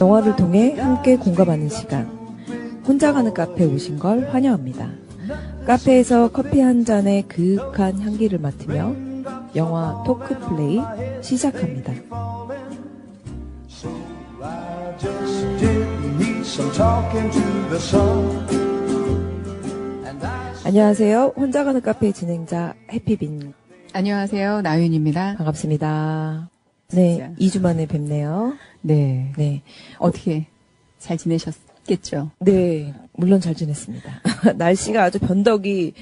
영화를 통해 함께 공감하는 시간. 혼자 가는 카페에 오신 걸 환영합니다. 카페에서 커피 한 잔의 그윽한 향기를 맡으며 영화 토크 플레이 시작합니다. 안녕하세요. 혼자 가는 카페 진행자 해피빈. 안녕하세요. 나윤입니다. 반갑습니다. 네, 2주 만에 뵙네요. 네. 네. 어떻게 잘 지내셨겠죠? 네, 물론 잘 지냈습니다. 날씨가 아주 변덕이,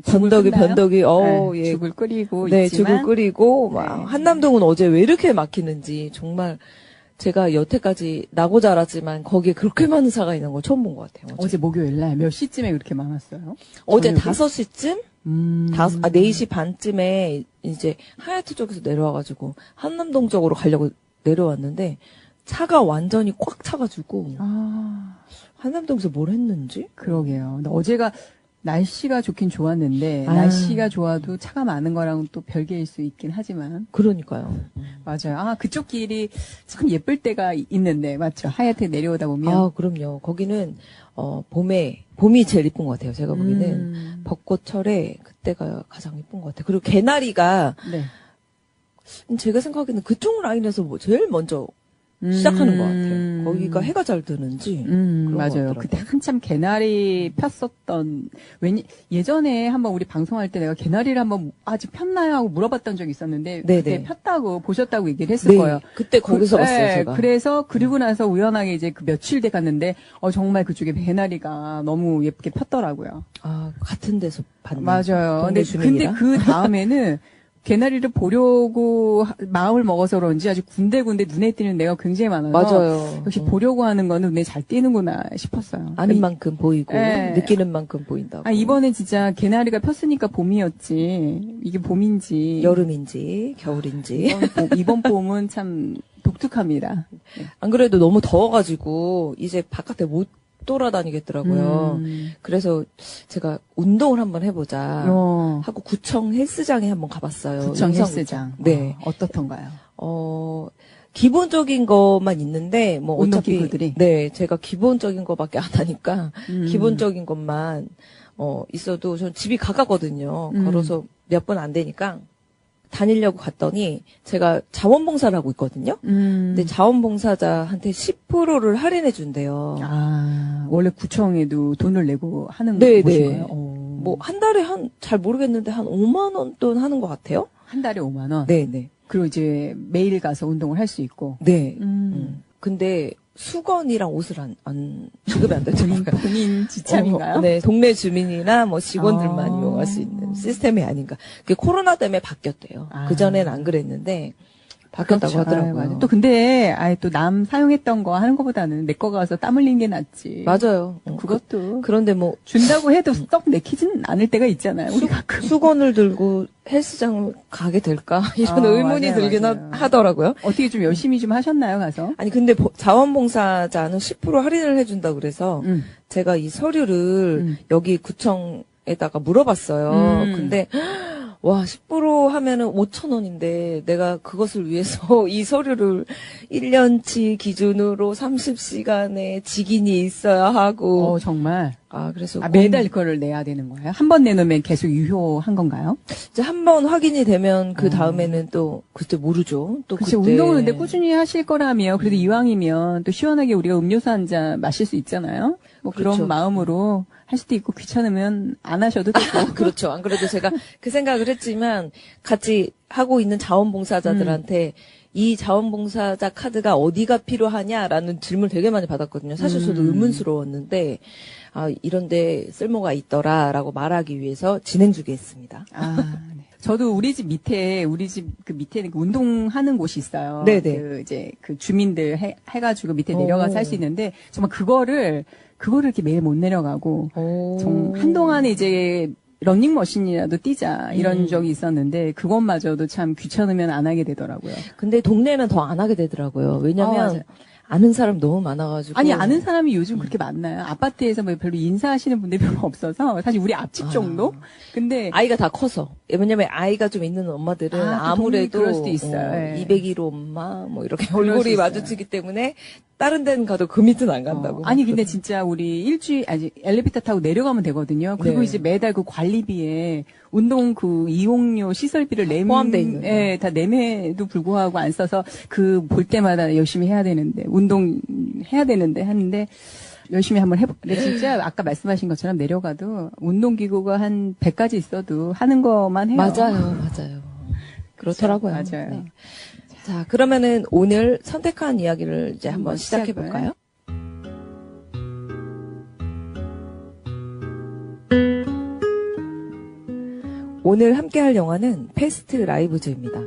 네, 예. 죽을 끓이고 네, 있지만. 죽을 끓이고, 네. 막, 한남동은 어제 왜 이렇게 막히는지, 정말, 제가 여태까지 나고 자랐지만, 거기에 그렇게 많은 차가 있는 걸 처음 본 것 같아요. 어제 목요일 날 몇 시쯤에 그렇게 많았어요? 어제 저녁에? 5시쯤? 4시 반쯤에 이제 하얏트 쪽에서 내려와가지고 한남동 쪽으로 가려고 내려왔는데 차가 완전히 꽉 차가지고 한남동에서 뭘 했는지? 그러게요. 근데 어제가 날씨가 좋긴 좋았는데, 아. 날씨가 좋아도 차가 많은 거랑은 또 별개일 수 있긴 하지만. 그러니까요. 맞아요. 그쪽 길이 참 예쁠 때가 있는데, 맞죠? 하얏트 내려오다 보면. 아, 그럼요. 거기는 봄이 제일 이쁜 것 같아요. 제가 보기에는 벚꽃철에 그때가 가장 이쁜 것 같아요. 그리고 개나리가 네. 제가 생각하기에는 그쪽 라인에서 뭐 제일 먼저 시작하는 것 같아요. 거기가 해가 잘 뜨는지. 그런 것 맞아요. 같더라고요. 그때 한참 개나리 폈었던, 예전에 한번 우리 방송할 때 내가 개나리를 한번 아직 폈나요? 하고 물어봤던 적이 있었는데, 네네. 그때 폈다고, 보셨다고 얘기를 했을 거예요. 그때 거기서 봤어요, 제가. 그래서 그리고 나서 우연하게 이제 그 며칠 돼 갔는데, 정말 그쪽에 개나리가 너무 예쁘게 폈더라고요. 아, 같은 데서 봤네요. 맞아요. 동네 근데 주민이랑. 그 다음에는, 개나리를 보려고 마음을 먹어서 그런지 아주 군데군데 눈에 띄는 데가 굉장히 많아서 맞아요. 역시 보려고 하는 거는 눈에 잘 띄는구나 싶었어요. 아는 만큼 보이고 네. 느끼는 만큼 보인다고. 이번에 진짜 개나리가 폈으니까 봄이었지. 이게 봄인지 여름인지 겨울인지. 이번 봄은 참 독특합니다. 안 그래도 너무 더워가지고 이제 바깥에 못 돌아다니겠더라고요. 그래서 제가 운동을 한번 해보자 하고 구청 헬스장에 한번 가봤어요. 구청 용산 헬스장. 구청. 네. 어떻던가요? 기본적인 것만 있는데 뭐 운동 어차피 기구들이? 네, 제가 기본적인 것밖에 안 하니까 기본적인 것만 있어도 전 집이 가깝거든요. 걸어서 몇 분 안 되니까 다니려고 갔더니 제가 자원봉사를 하고 있거든요. 근데 자원봉사자한테 10%를 할인해 준대요. 원래 구청에도 돈을 내고 하는 네, 곳인가요? 네. 뭐 한 달에 잘 모르겠는데 한 5만 원 돈 하는 것 같아요. 한 달에 5만 원? 네, 네. 그리고 이제 매일 가서 운동을 할 수 있고. 네. 근데 수건이랑 옷을 안 지급이 안 되더라고요. 본인 지참인가요? 네, 동네 주민이나 뭐 직원들만 이용할 수 있는 시스템이 아닌가. 그게 코로나 때문에 바뀌었대요. 그전엔 안 그랬는데 바뀌었다고 그렇죠. 하더라고요. 맞아요. 또 근데 또 남 사용했던 거 하는 것보다는 내 거 가서 땀 흘린 게 낫지. 맞아요. 그것도 그런데 뭐 준다고 해도 썩 내키진 않을 때가 있잖아요. 우리 가끔. 수건을 들고 헬스장을 가게 될까 이런 의문이 맞아요, 들긴 맞아요. 하더라고요. 어떻게 좀 열심히 좀 하셨나요, 가서? 아니 근데 자원봉사자는 10% 할인을 해준다 그래서 제가 이 서류를 여기 구청에다가 물어봤어요. 근데 와 10% 하면은 5,000원인데 내가 그것을 위해서 이 서류를 1년치 기준으로 30시간의 직인이 있어야 하고 정말. 그래서 매달 그거를 내야 되는 거예요? 한 번 내놓으면 계속 유효한 건가요? 이제 한 번 확인이 되면 그 다음에는 또 그때 모르죠. 또 그치, 그때 운동을 근데 꾸준히 하실 거라면, 그래도 이왕이면 또 시원하게 우리가 음료수 한 잔 마실 수 있잖아요? 뭐 그렇죠. 그런 마음으로 할 수도 있고, 귀찮으면 안 하셔도 되고. 그렇죠. 안 그래도 제가 그 생각을 했지만 같이 하고 있는 자원봉사자들한테 이 자원봉사자 카드가 어디가 필요하냐라는 질문 되게 많이 받았거든요. 사실 저도 의문스러웠는데 이런데 쓸모가 있더라라고 말하기 위해서 진행 중에 있습니다. 네. 저도 우리 집 그 밑에는 그 운동하는 곳이 있어요. 네네. 그 주민들 해가지고 밑에 내려가서 할 수 있는데, 정말 그거를 이렇게 매일 못 내려가고, 한동안에 이제 러닝머신이라도 뛰자 이런 적이 있었는데 그것마저도 참 귀찮으면 안 하게 되더라고요. 근데 동네는 더 안 하게 되더라고요. 왜냐면 아는 사람 너무 많아가지고. 아니, 아는 사람이 요즘 그렇게 많나요? 아파트에서 뭐 별로 인사하시는 분들이 별로 없어서, 사실 우리 앞집 정도? 근데. 아이가 다 커서. 왜냐면 아이가 좀 있는 엄마들은 아무래도 그럴 수도 있어요. 네. 201호 엄마, 뭐 이렇게 얼굴이 마주치기 때문에 다른 데는 가도 그 밑은 안 간다고. 아니 근데 진짜 우리 엘리베이터 타고 내려가면 되거든요. 그리고 네. 이제 매달 그 관리비에 운동 그 이용료 시설비를 포함돼 있는 예, 다 내매도 불구하고 안 써서 그 볼 때마다 열심히 해야 되는데 운동 해야 되는데 하는데 열심히 한번 근데 진짜 아까 말씀하신 것처럼 내려가도 운동기구가 한 100가지 있어도 하는 것만 해요. 맞아요. 그렇더라고요. 맞아요. 네. 자, 그러면은 오늘 선택한 이야기를 이제 한번 시작해 시작을. 볼까요? 오늘 함께할 영화는 패스트 라이브즈입니다.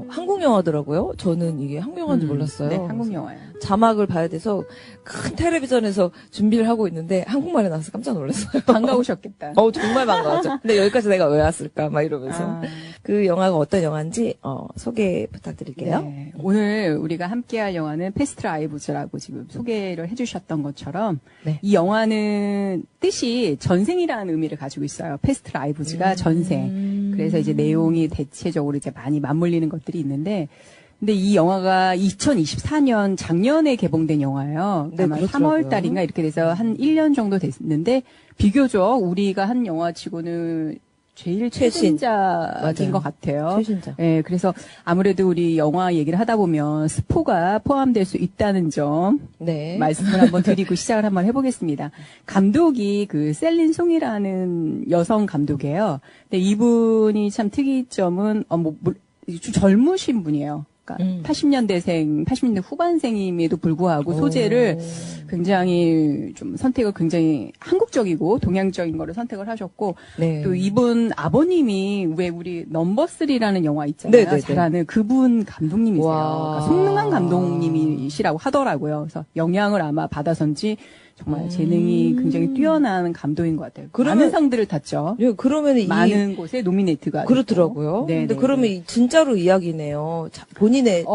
한국 영화더라고요. 저는 이게 한국 영화인지 몰랐어요. 네, 한국 영화예요. 자막을 봐야 돼서 큰 텔레비전에서 준비를 하고 있는데 한국말에 나와서 깜짝 놀랐어요. 반가우셨겠다. 정말 반가웠죠. 근데 여기까지 내가 왜 왔을까? 막 이러면서. 아. 그 영화가 어떤 영화인지 소개 부탁드릴게요. 네. 오늘 우리가 함께할 영화는 패스트 라이브즈라고 지금 소개를 해주셨던 것처럼 네. 이 영화는 뜻이 전생이라는 의미를 가지고 있어요. 패스트 라이브즈가 전생. 그래서 이제 내용이 대체적으로 이제 많이 맞물리는 것들이 있는데, 근데 이 영화가 2024년 작년에 개봉된 영화예요. 네, 아마 그렇더라고요. 3월 달인가 이렇게 돼서 한 1년 정도 됐는데, 비교적 우리가 한 영화치고는 제일 최신작인 맞아요. 것 같아요. 최신작. 예, 그래서 아무래도 우리 영화 얘기를 하다 보면 스포가 포함될 수 있다는 점 네. 말씀을 한번 드리고 시작을 한번 해보겠습니다. 감독이 그 셀린 송이라는 여성 감독이에요. 근데 이분이 참 특이점은 좀 젊으신 분이에요. 그러니까 80년대 후반생임에도 불구하고 소재를 굉장히 좀 선택을 굉장히 한국적이고 동양적인 거를 선택을 하셨고 네. 또 이분 아버님이 왜 우리 넘버 3라는 영화 있잖아요. 네네네. 잘하는 그분 감독님이세요. 와. 그러니까 송능한 감독님이시라고 하더라고요. 그래서 영향을 아마 받아서인지 정말 재능이 굉장히 뛰어난 감독인 것 같아요. 많은 상들을 탔죠. 예, 그러면 많은 곳에 노미네이트가 그렇더라고요. 됐고. 네네. 근데 그러면 진짜로 이야기네요. 본인의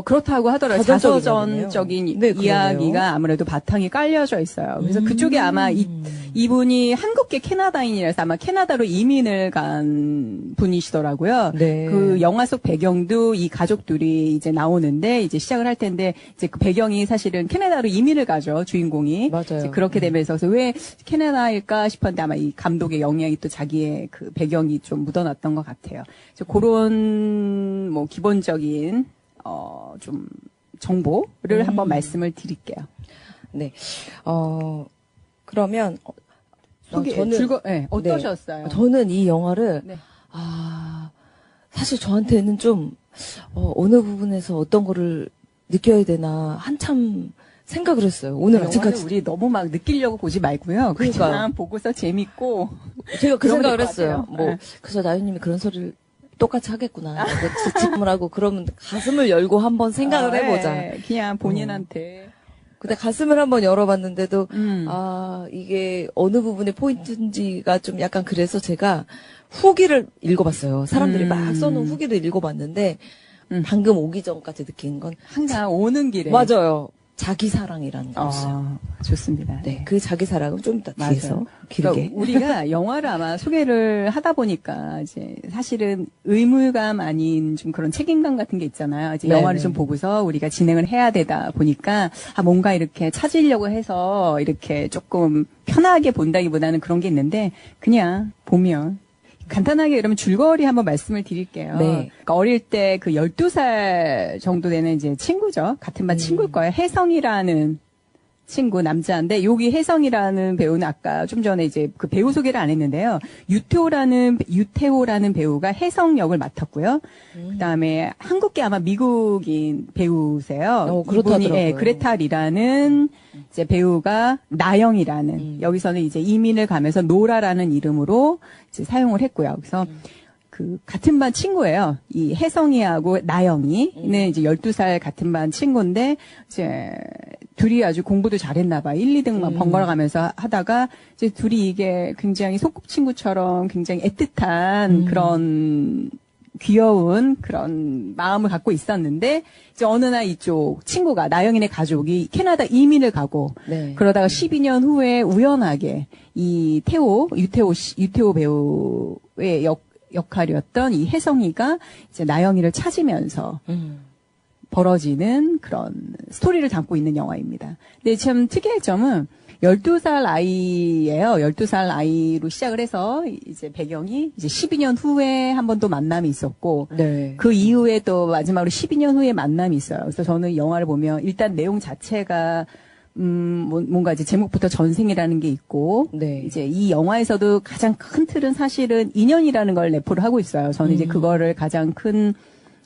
그렇다고 하더라고요. 자전적인 자서전적인 네, 그러네요. 이야기가 아무래도 바탕이 깔려져 있어요. 그래서 그쪽에 아마 이분이 한국계 캐나다인이라서 아마 캐나다로 이민을 간 분이시더라고요. 네. 그 영화 속 배경도 이 가족들이 이제 나오는데 이제 시작을 할 텐데 이제 그 배경이 사실은 캐나다로 이민을 가죠. 주인공이. 맞아요. 이제 그렇게 되면서 그래서 왜 캐나다일까 싶었는데 아마 이 감독의 영향이 또 자기의 그 배경이 좀 묻어났던 것 같아요. 그래서 그런 뭐 기본적인 좀 정보를 한번 말씀을 드릴게요. 네. 그러면 소개 네, 어떠셨어요? 네. 저는 이 영화를 네. 사실 저한테는 좀 어느 부분에서 어떤 거를 느껴야 되나 한참 생각을 했어요. 오늘 아침까지. 우리 너무 막 느끼려고 보지 말고요. 그러니까요. 그냥 보고서 재밌고. 제가 그 그러면 생각을 될것 했어요. 같아요. 뭐 네. 그래서 나유님이 그런 소리를 똑같이 하겠구나. 질문을 하고 그러면 가슴을 열고 한번 생각을 해보자. 네. 그냥 본인한테. 근데 가슴을 한번 열어봤는데도 이게 어느 부분의 포인트인지가 좀 약간 그래서 제가 후기를 읽어봤어요. 사람들이 막 써놓은 후기를 읽어봤는데 방금 오기 전까지 느낀 건 항상 오는 길에. 맞아요. 자기 사랑이라는 거였어요. 좋습니다. 네, 그 자기 사랑은 좀 이따 뒤에서 길게. 그러니까 우리가 영화를 아마 소개를 하다 보니까 이제 사실은 의무감 아닌 좀 그런 책임감 같은 게 있잖아요. 이제 네네. 영화를 좀 보고서 우리가 진행을 해야 되다 보니까 뭔가 이렇게 찾으려고 해서 이렇게 조금 편하게 본다기보다는 그런 게 있는데 그냥 보면 간단하게 그러면 줄거리 한번 말씀을 드릴게요. 네. 그러니까 어릴 때 그 12살 정도 되는 이제 친구죠. 같은 반 친구일 거예요. 혜성이라는 친구, 남자인데, 여기 혜성이라는 배우는 아까 좀 전에 이제 그 배우 소개를 안 했는데요. 유태호라는 배우가 혜성 역을 맡았고요. 그 다음에 한국계 아마 미국인 배우세요. 그렇다더라고요. 이분이, 예, 그레탈이라는 이제 배우가 나영이라는, 여기서는 이제 이민을 가면서 노라라는 이름으로 이제 사용을 했고요. 그래서 그 같은 반 친구예요. 이 혜성이하고 나영이는 이제 12살 같은 반 친구인데 이제 둘이 아주 공부도 잘했나 봐. 1, 2등만 번갈아 가면서 하다가 이제 둘이 이게 굉장히 소꿉친구처럼 굉장히 애틋한 그런 귀여운 그런 마음을 갖고 있었는데 이제 어느 날 이쪽 친구가 나영이네 가족이 캐나다 이민을 가고 네. 그러다가 12년 후에 우연하게 이 유태호 배우의 역할이었던 이 혜성이가 이제 나영이를 찾으면서 벌어지는 그런 스토리를 담고 있는 영화입니다. 근데 참 특이할 점은 12살 아이예요. 12살 아이로 시작을 해서 이제 배경이 이제 12년 후에 한 번 또 만남이 있었고 네. 그 이후에 또 마지막으로 12년 후에 만남이 있어요. 그래서 저는 영화를 보면 일단 내용 자체가 뭔가 이제 제목부터 전생이라는 게 있고 네. 이제 이 영화에서도 가장 큰 틀은 사실은 인연이라는 걸 내포를 하고 있어요. 저는 이제 그거를 가장 큰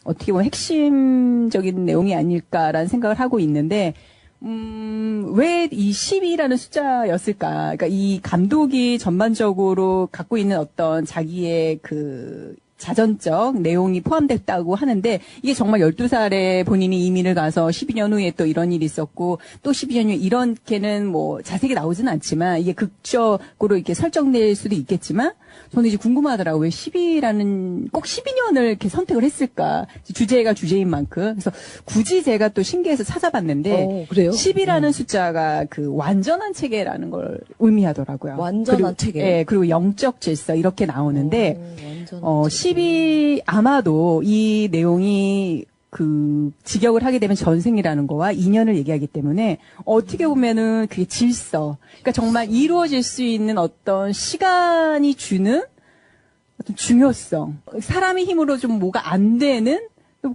어떻게 보면 핵심적인 내용이 아닐까라는 생각을 하고 있는데 왜 이 12라는 숫자였을까? 그러니까 이 감독이 전반적으로 갖고 있는 어떤 자기의 그 자전적 내용이 포함됐다고 하는데 이게 정말 12살에 본인이 이민을 가서 12년 후에 또 이런 일이 있었고 또 12년 후에 이렇게는 뭐 자세히 나오지는 않지만 이게 극적으로 이렇게 설정될 수도 있겠지만 저는 이제 궁금하더라고요. 왜 12라는 꼭 12년을 이렇게 선택을 했을까? 주제가 주제인 만큼. 그래서 굳이 제가 또 신기해서 찾아봤는데 그래요? 10이라는 숫자가 그 완전한 체계라는 걸 의미하더라고요. 완전한 체계. 예, 그리고 영적 질서 이렇게 나오는데 10이 아마도 이 내용이 그 직역을 하게 되면 전생이라는 거와 인연을 얘기하기 때문에 어떻게 보면은 그게 질서. 그러니까 정말 이루어질 수 있는 어떤 시간이 주는 어떤 중요성. 사람의 힘으로 좀 뭐가 안 되는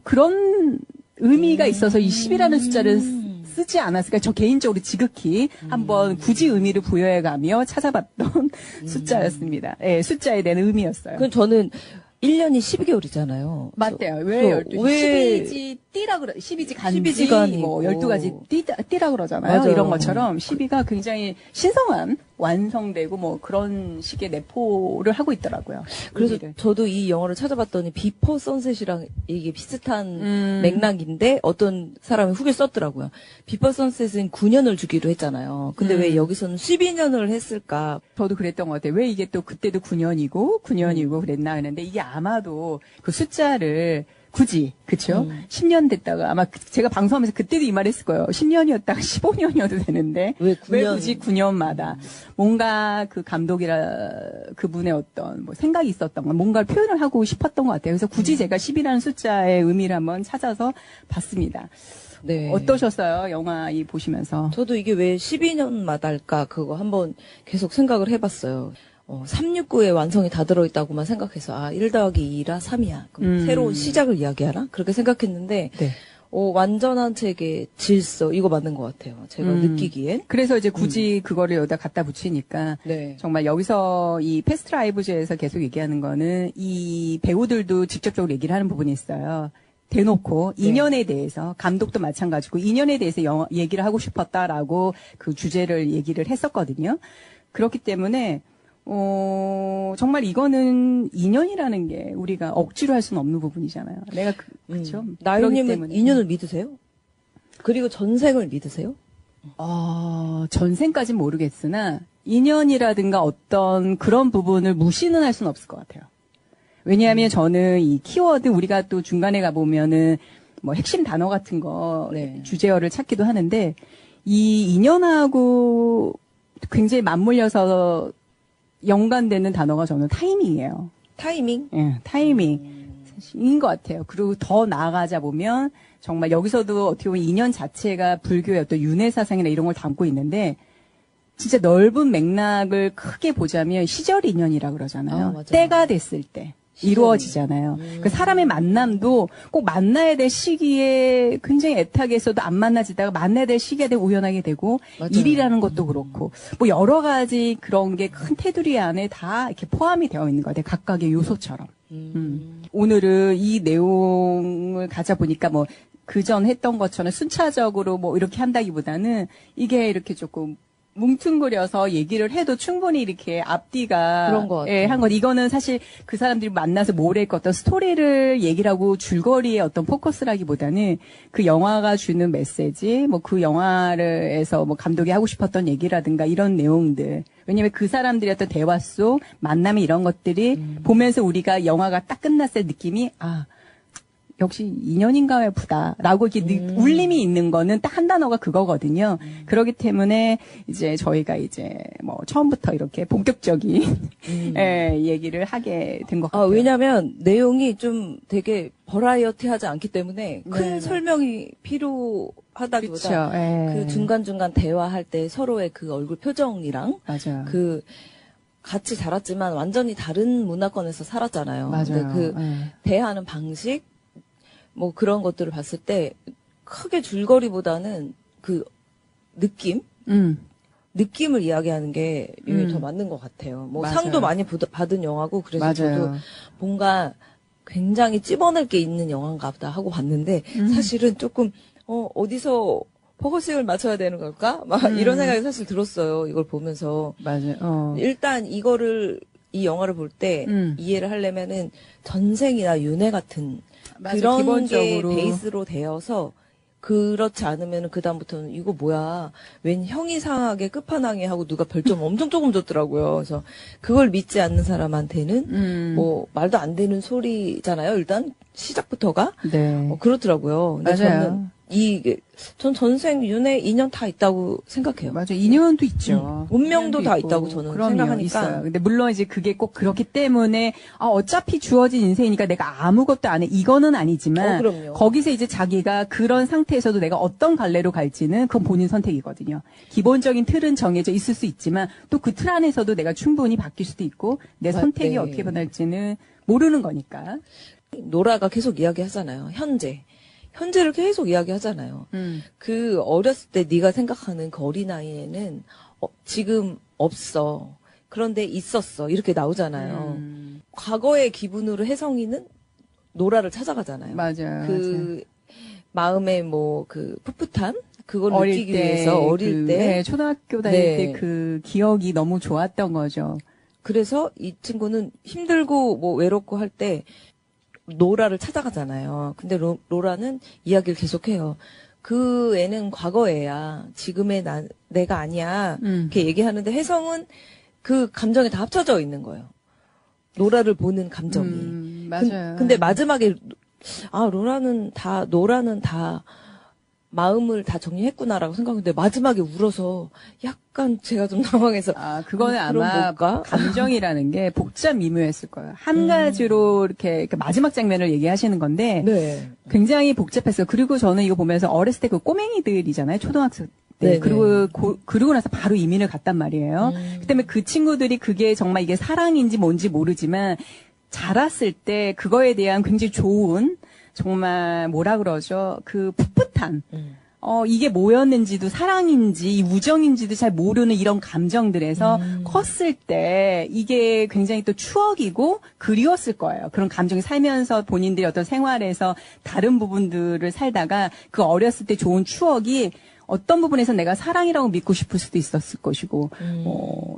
그런 의미가 있어서 이 10이라는 숫자를 쓰지 않았을까. 저 개인적으로 지극히 한번 굳이 의미를 부여해가며 찾아봤던 숫자였습니다. 예, 숫자에 대한 의미였어요. 그럼 저는 1년이 12개월이잖아요. 맞대요. 왜 12시? 왜 12지 띠라 그러, 12지 간지, 12지간이 뭐 있고. 12가지 띠라 그러잖아요. 맞아요. 이런 것처럼 12가 굉장히 신성한 완성되고 뭐 그런 식의 내포를 하고 있더라고요. 그래서 의미를. 저도 이 영화를 찾아봤더니 비포 선셋이랑 이게 비슷한 맥락인데 어떤 사람이 후기 썼더라고요. 비포 선셋은 9년을 주기로 했잖아요. 근데 왜 여기서는 12년을 했을까? 저도 그랬던 것 같아요. 왜 이게 또 그때도 9년이고 그랬나 했는데 이게 아마도 그 숫자를 굳이 그쵸? 10년 됐다가 아마 제가 방송하면서 그때도 이 말 했을 거예요. 10년이었다가 15년이어도 되는데 왜 9년? 굳이 9년마다 뭔가 그 감독이라 그분의 어떤 뭐 생각이 있었던 건 뭔가를 표현을 하고 싶었던 것 같아요. 그래서 굳이 제가 10이라는 숫자의 의미를 한번 찾아서 봤습니다. 네. 어떠셨어요? 영화 이 보시면서? 저도 이게 왜 12년마다일까 그거 한번 계속 생각을 해봤어요. 369에 완성이 다 들어있다고만 생각해서 1 더하기 2라 3이야. 그럼 새로운 시작을 이야기하나? 그렇게 생각했는데 네. 완전한 책의 질서 이거 맞는 것 같아요. 제가 느끼기엔. 그래서 이제 굳이 그거를 여기다 갖다 붙이니까 네. 정말 여기서 이 패스트 라이브즈에서 계속 얘기하는 거는 이 배우들도 직접적으로 얘기를 하는 부분이 있어요. 대놓고 인연에 대해서 감독도 마찬가지고 인연에 대해서 얘기를 하고 싶었다라고 그 주제를 얘기를 했었거든요. 그렇기 때문에 정말 이거는 인연이라는 게 우리가 억지로 할 수는 없는 부분이잖아요. 내가 그렇죠. 나윤님은 인연을 믿으세요? 그리고 전생을 믿으세요? 전생까지는 모르겠으나 인연이라든가 어떤 그런 부분을 무시는 할 수는 없을 것 같아요. 왜냐하면 저는 이 키워드 우리가 또 중간에 가보면은 뭐 핵심 단어 같은 거 네. 주제어를 찾기도 하는데 이 인연하고 굉장히 맞물려서 연관되는 단어가 저는 타이밍이에요. 타이밍? 예, 타이밍인 것 같아요. 그리고 더 나아가자 보면 정말 여기서도 어떻게 보면 인연 자체가 불교의 어떤 윤회 사상이나 이런 걸 담고 있는데 진짜 넓은 맥락을 크게 보자면 시절 인연이라 그러잖아요. 맞아요. 때가 됐을 때 이루어지잖아요. 그 사람의 만남도 꼭 만나야 될 시기에 굉장히 애타게서도 안 만나지다가 만나야 될 시기에 우연하게 되고 맞아요. 일이라는 것도 그렇고 뭐 여러 가지 그런 게 큰 테두리 안에 다 이렇게 포함이 되어 있는 것 같아요. 각각의 요소처럼. 오늘은 이 내용을 가져 보니까 뭐 그전 했던 것처럼 순차적으로 뭐 이렇게 한다기보다는 이게 이렇게 조금 뭉퉁그려서 얘기를 해도 충분히 이렇게 앞뒤가 그런 것 같아요. 예, 한 건 이거는 사실 그 사람들이 만나서 모래의 어떤 스토리를 얘기를 하고 줄거리의 어떤 포커스라기보다는 그 영화가 주는 메시지, 뭐 그 영화를에서 뭐 감독이 하고 싶었던 얘기라든가 이런 내용들. 왜냐면 그 사람들의 어떤 대화 속 만남이 이런 것들이 보면서 우리가 영화가 딱 끝났을 때 느낌이 역시 인연인가에 부다라고 이렇게 울림이 있는 거는 딱 한 단어가 그거거든요. 그렇기 때문에 이제 저희가 이제 뭐 처음부터 이렇게 본격적인 예, 얘기를 하게 된 것 같아요. 왜냐면 내용이 좀 되게 버라이어티하지 않기 때문에 큰 네네. 설명이 필요하다기보다 그쵸, 예. 그 중간중간 대화할 때 서로의 그 얼굴 표정이랑 맞아요. 그 같이 자랐지만 완전히 다른 문화권에서 살았잖아요. 맞아요. 근데 그 예. 대하는 방식 뭐 그런 것들을 봤을 때 크게 줄거리보다는 그 느낌? 느낌을 이야기하는 게 더 맞는 것 같아요. 뭐 맞아요. 상도 많이 받은 영화고 그래서 맞아요. 저도 뭔가 굉장히 찝어낼 게 있는 영화인가 보다 하고 봤는데 사실은 조금 어디서 포커싱을 맞춰야 되는 걸까? 막 이런 생각이 사실 들었어요. 이걸 보면서. 맞아요. 일단 이 영화를 볼 때 이해를 하려면은 전생이나 윤회 같은 맞아요. 그런 기본적으로. 게 베이스로 되어서 그렇지 않으면은 그다음부터는 이거 뭐야. 웬 형이 상하게 끝판왕에 하고 누가 별점 엄청 조금 줬더라고요. 그래서 그걸 믿지 않는 사람한테는 뭐 말도 안 되는 소리잖아요. 일단 시작부터가. 네. 그렇더라고요. 근데 맞아요. 전 전생 윤회 인연 다 있다고 생각해요. 맞아요. 인연도 있죠. 운명도 인연도 다 있고. 있다고 저는 그럼요, 생각하니까. 있어요. 근데 물론 이제 그게 꼭 그렇기 때문에 어차피 주어진 인생이니까 내가 아무것도 안 해. 이거는 아니지만 그럼요. 거기서 이제 자기가 그런 상태에서도 내가 어떤 갈래로 갈지는 그건 본인 선택이거든요. 기본적인 틀은 정해져 있을 수 있지만 또 그 틀 안에서도 내가 충분히 바뀔 수도 있고 내 선택이 네. 어떻게 변할지는 모르는 거니까. 노라가 계속 이야기하잖아요. 현재를 계속 이야기하잖아요. 그 어렸을 때 네가 생각하는 그 어린아이에는 지금 없어. 그런데 있었어. 이렇게 나오잖아요. 과거의 기분으로 혜성이는 노라를 찾아가잖아요. 맞아요. 그 마음의 뭐 그 풋풋함 그걸 어릴 느끼기 때, 위해서 어릴 때 네, 초등학교 다닐 네. 때 그 기억이 너무 좋았던 거죠. 그래서 이 친구는 힘들고 뭐 외롭고 할 때 노라를 찾아가잖아요. 근데 로라는 이야기를 계속해요. 그 애는 과거 애야. 지금의 내가 아니야. 이렇게 얘기하는데 혜성은 그 감정이 다 합쳐져 있는 거예요. 노라를 보는 감정이. 맞아요. 근데 마지막에 노라는 다 마음을 다 정리했구나라고 생각했는데 마지막에 울어서 약간 제가 좀 당황해서 그거는 그럼 아마 뭘까? 감정이라는 게 복잡 미묘했을 거예요. 한 가지로 이렇게 마지막 장면을 얘기하시는 건데 네. 굉장히 복잡했어요. 그리고 저는 이거 보면서 어렸을 때 그 꼬맹이들이잖아요. 초등학생 때. 네네. 그리고 나서 바로 이민을 갔단 말이에요. 그다음에 그 친구들이 그게 정말 이게 사랑인지 뭔지 모르지만 자랐을 때 그거에 대한 굉장히 좋은 정말 뭐라 그러죠? 그 풋풋한 이게 뭐였는지도 사랑인지 우정인지도 잘 모르는 이런 감정들에서 컸을 때 이게 굉장히 또 추억이고 그리웠을 거예요. 그런 감정이 살면서 본인들이 어떤 생활에서 다른 부분들을 살다가 그 어렸을 때 좋은 추억이 어떤 부분에서 내가 사랑이라고 믿고 싶을 수도 있었을 것이고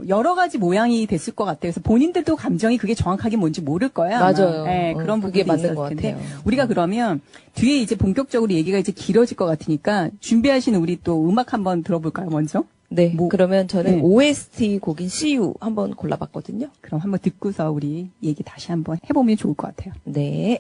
여러 가지 모양이 됐을 것 같아요. 그래서 본인들도 감정이 그게 정확하게 뭔지 모를 거예요. 아마. 맞아요. 네, 그런 그게 부분이 맞는 있었을 것 텐데 같아요. 우리가 그러면 뒤에 이제 본격적으로 얘기가 이제 길어질 것 같으니까 준비하시는 우리 또 음악 한번 들어볼까요, 먼저? 네. 그러면 저는 네. OST 곡인 See You 한번 골라봤거든요. 그럼 한번 듣고서 우리 얘기 다시 한번 해보면 좋을 것 같아요. 네.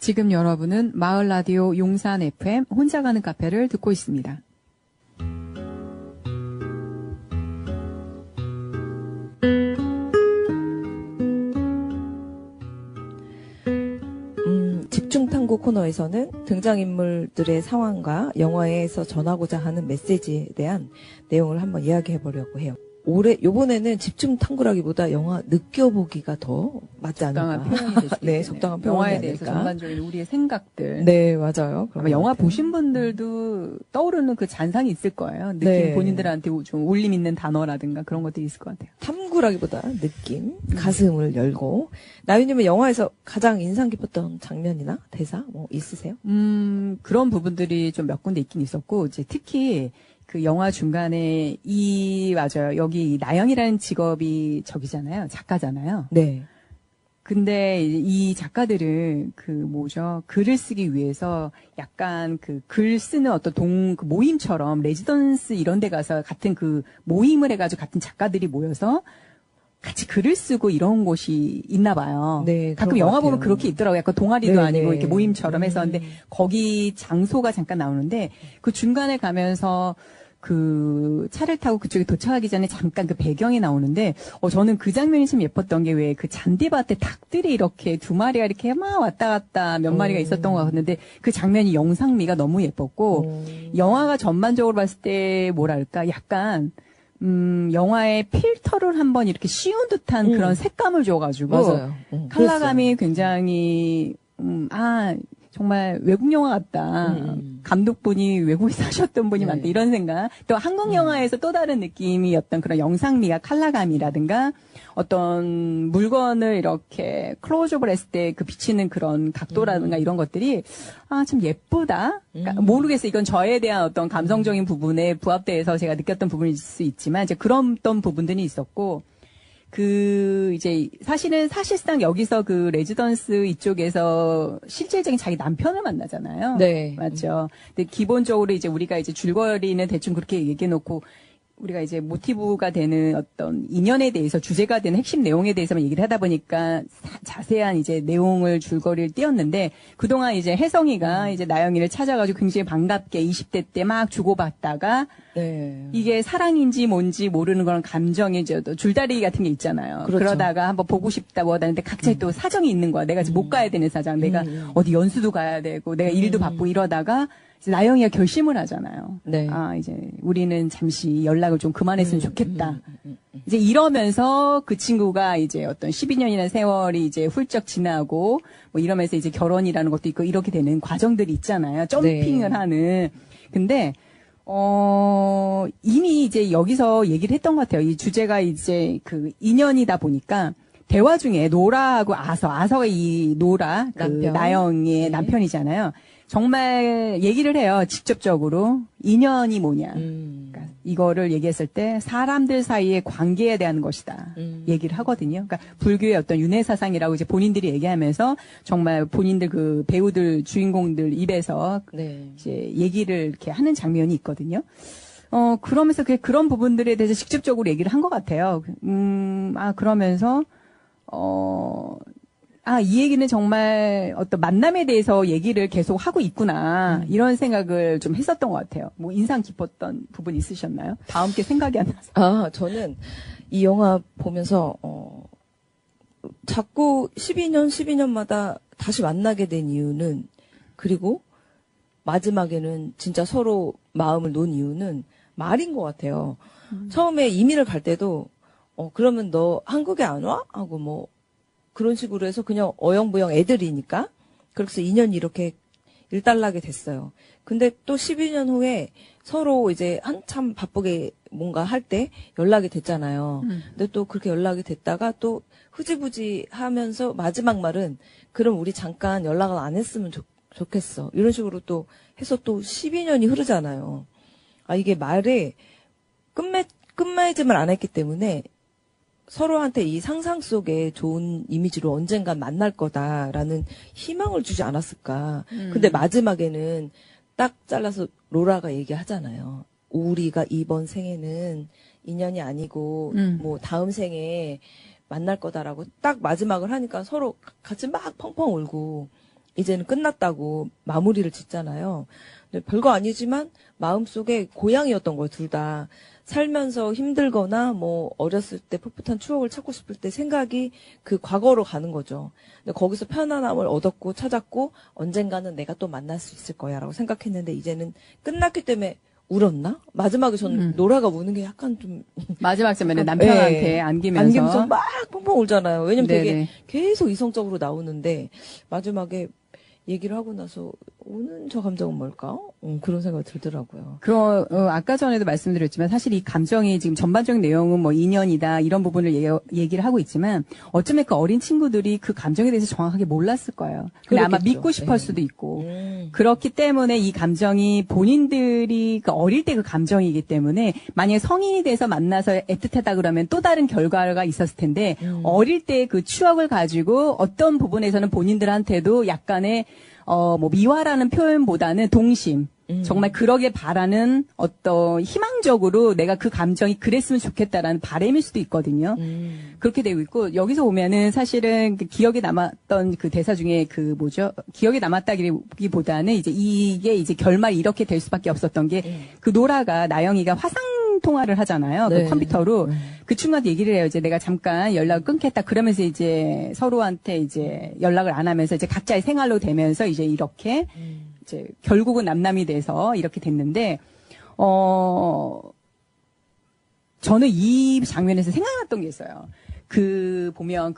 지금 여러분은 마을 라디오 용산 FM 혼자 가는 카페를 듣고 있습니다. 집중탐구 코너에서는 등장인물들의 상황과 영화에서 전하고자 하는 메시지에 대한 내용을 한번 이야기해 보려고 해요. 요번에는 집중탐구라기보다 영화 느껴보기가 더 맞지 않을까. 적당한 표현이 될 수 있겠네요. 네, 적당한 표현이 영화에 대해서 아닐까. 전반적인 우리의 생각들. 네, 맞아요. 아마 영화 보신 분들도 떠오르는 그 잔상이 있을 거예요. 느낌, 네. 본인들한테 좀 울림 있는 단어라든가 그런 것들이 있을 것 같아요. 탐구라기보다 느낌, 가슴을 열고. 나유님은 영화에서 가장 인상 깊었던 장면이나 대사 뭐 있으세요? 그런 부분들이 좀 몇 군데 있긴 있었고, 이제 특히 그 영화 중간에 맞아요. 여기 나영이라는 직업이 저기잖아요. 작가잖아요. 네. 근데 이 작가들은 글을 쓰기 위해서 약간 그 글 쓰는 어떤 그 모임처럼 레지던스 이런 데 가서 같은 그 모임을 해가지고 같은 작가들이 모여서 같이 글을 쓰고 이런 곳이 있나 봐요. 네, 가끔 그런 것 영화 같아요. 보면 그렇게 있더라고요. 약간 동아리도 네, 아니고 네. 이렇게 모임처럼 해서. 근데 거기 장소가 잠깐 나오는데 그 중간에 가면서 그 차를 타고 그쪽에 도착하기 전에 잠깐 그 배경이 나오는데 저는 그 장면이 참 예뻤던 게 왜 그 잔디밭에 닭들이 이렇게 두 마리가 이렇게 막 왔다 갔다 몇 마리가 있었던 것 같은데 그 장면이 영상미가 너무 예뻤고 영화가 전반적으로 봤을 때 뭐랄까 약간 영화의 필터를 한번 이렇게 씌운 듯한 그런 색감을 줘가지고 맞아요. 컬러감이 굉장히 정말 외국 영화 같다. 감독분이 외국에 사셨던 분이 네. 많다. 이런 생각. 또 한국 영화에서 또 다른 느낌이었던 그런 영상미가 컬러감이라든가 어떤 물건을 이렇게 클로즈업을 했을 때 그 비치는 그런 각도라든가 이런 것들이 참 예쁘다. 그러니까 모르겠어요. 이건 저에 대한 어떤 감성적인 부분에 부합돼서 제가 느꼈던 부분일 수 있지만 이제 그런 부분들이 있었고 이제, 사실상 여기서 그 레지던스 이쪽에서 실질적인 자기 남편을 만나잖아요. 네. 맞죠. 근데 기본적으로 이제 우리가 이제 줄거리는 대충 그렇게 얘기해놓고 우리가 이제 모티브가 되는 어떤 인연에 대해서 주제가 되는 핵심 내용에 대해서만 얘기를 하다 보니까 자세한 이제 내용을 줄거리를 띄웠는데 그동안 이제 혜성이가 이제 나영이를 찾아가지고 굉장히 반갑게 20대 때 막 주고받다가 네. 이게 사랑인지 뭔지 모르는 그런 감정이 이제 또 줄다리기 같은 게 있잖아요. 그렇죠. 그러다가 한번 보고 싶다 뭐 하는데 각자의 또 사정이 있는 거야. 내가 지금 못 가야 되는 사정. 내가 어디 연수도 가야 되고 내가 일도 바쁘고 이러다가 이제 나영이가 결심을 하잖아요. 네. 이제 우리는 잠시 연락을 좀 그만했으면 좋겠다. 이제 이러면서 그 친구가 이제 어떤 12년이라는 세월이 이제 훌쩍 지나고 뭐 이러면서 이제 결혼이라는 것도 있고 이렇게 되는 과정들이 있잖아요. 점핑을 네. 하는. 근데 이미 이제 여기서 얘기를 했던 것 같아요. 이 주제가 이제 그 인연이다 보니까 대화 중에 노라하고 아서가 이 노라, 그 남편. 나영의 네. 남편이잖아요. 정말 얘기를 해요. 직접적으로. 인연이 뭐냐. 그러니까 이거를 얘기했을 때 사람들 사이의 관계에 대한 것이다. 얘기를 하거든요. 그러니까 불교의 어떤 윤회 사상이라고 이제 본인들이 얘기하면서 정말 본인들 그 배우들 주인공들 입에서 네. 이제 얘기를 이렇게 하는 장면이 있거든요. 그러면서 그런 부분들에 대해서 직접적으로 얘기를 한 것 같아요. 그러면서 이 얘기는 정말 어떤 만남에 대해서 얘기를 계속 하고 있구나. 이런 생각을 좀 했었던 것 같아요. 뭐 인상 깊었던 부분 있으셨나요? 다음 게 생각이 안 나서. 저는 이 영화 보면서, 자꾸 12년마다 다시 만나게 된 이유는, 그리고 마지막에는 진짜 서로 마음을 놓은 이유는 말인 것 같아요. 처음에 이민을 갈 때도, 그러면 너 한국에 안 와? 하고 뭐, 그런 식으로 해서 그냥 어영부영 애들이니까. 그래서 2년이 이렇게 일단락이 됐어요. 근데 또 12년 후에 서로 이제 한참 바쁘게 뭔가 할 때 연락이 됐잖아요. 근데 또 그렇게 연락이 됐다가 또 흐지부지 하면서 마지막 말은 그럼 우리 잠깐 연락을 안 했으면 좋겠어. 이런 식으로 또 해서 또 12년이 흐르잖아요. 이게 말에 끝맺음을 안 했기 때문에 서로한테 이 상상 속에 좋은 이미지로 언젠간 만날 거다라는 희망을 주지 않았을까. 근데 마지막에는 딱 잘라서 로라가 얘기하잖아요. 우리가 이번 생에는 인연이 아니고 뭐 다음 생에 만날 거다라고 딱 마지막을 하니까 서로 같이 막 펑펑 울고 이제는 끝났다고 마무리를 짓잖아요. 근데 별거 아니지만 마음속에 고향이었던 거예요, 둘 다. 살면서 힘들거나 뭐 어렸을 때 풋풋한 추억을 찾고 싶을 때 생각이 그 과거로 가는 거죠. 근데 거기서 편안함을 얻었고 찾았고 언젠가는 내가 또 만날 수 있을 거야라고 생각했는데 이제는 끝났기 때문에 울었나? 마지막에 저는 노라가 우는 게 약간 좀 마지막 장면에 남편한테 안기면서 막 펑펑 울잖아요. 왜냐면 네네. 되게 계속 이성적으로 나오는데 마지막에 얘기를 하고 나서 우는 저 감정은 뭘까? 그런 생각이 들더라고요. 아까 전에도 말씀드렸지만 사실 이 감정이 지금 전반적인 내용은 뭐 인연이다 이런 부분을 얘기를 하고 있지만 어쩌면 그 어린 친구들이 그 감정에 대해서 정확하게 몰랐을 거예요. 근데 아마 그렇겠죠. 믿고 싶을 수도 있고 그렇기 때문에 이 감정이 본인들이 그 어릴 때 그 감정이기 때문에 만약에 성인이 돼서 만나서 애틋하다 그러면 또 다른 결과가 있었을 텐데 어릴 때 그 추억을 가지고 어떤 부분에서는 본인들한테도 약간의 뭐 미화라는 표현보다는 동심. 정말 그러게 바라는 어떤 희망적으로 내가 그 감정이 그랬으면 좋겠다라는 바람일 수도 있거든요. 그렇게 되고 있고 여기서 보면은 사실은 그 기억에 남았던 그 대사 중에 그 뭐죠? 기억에 남았다기보다는 이게 이제 결말이 이렇게 될 수밖에 없었던 게 그 노라가 나영이가 화상 통화를 하잖아요. 네. 그 컴퓨터로 그 친구한테 얘기를 해요. 이제 내가 잠깐 연락을 끊겠다. 그러면서 이제 서로한테 이제 연락을 안 하면서 이제 각자의 생활로 되면서 이제 이렇게 이제 결국은 남남이 돼서 이렇게 됐는데 저는 이 장면에서 생각났던 게 있어요. 보면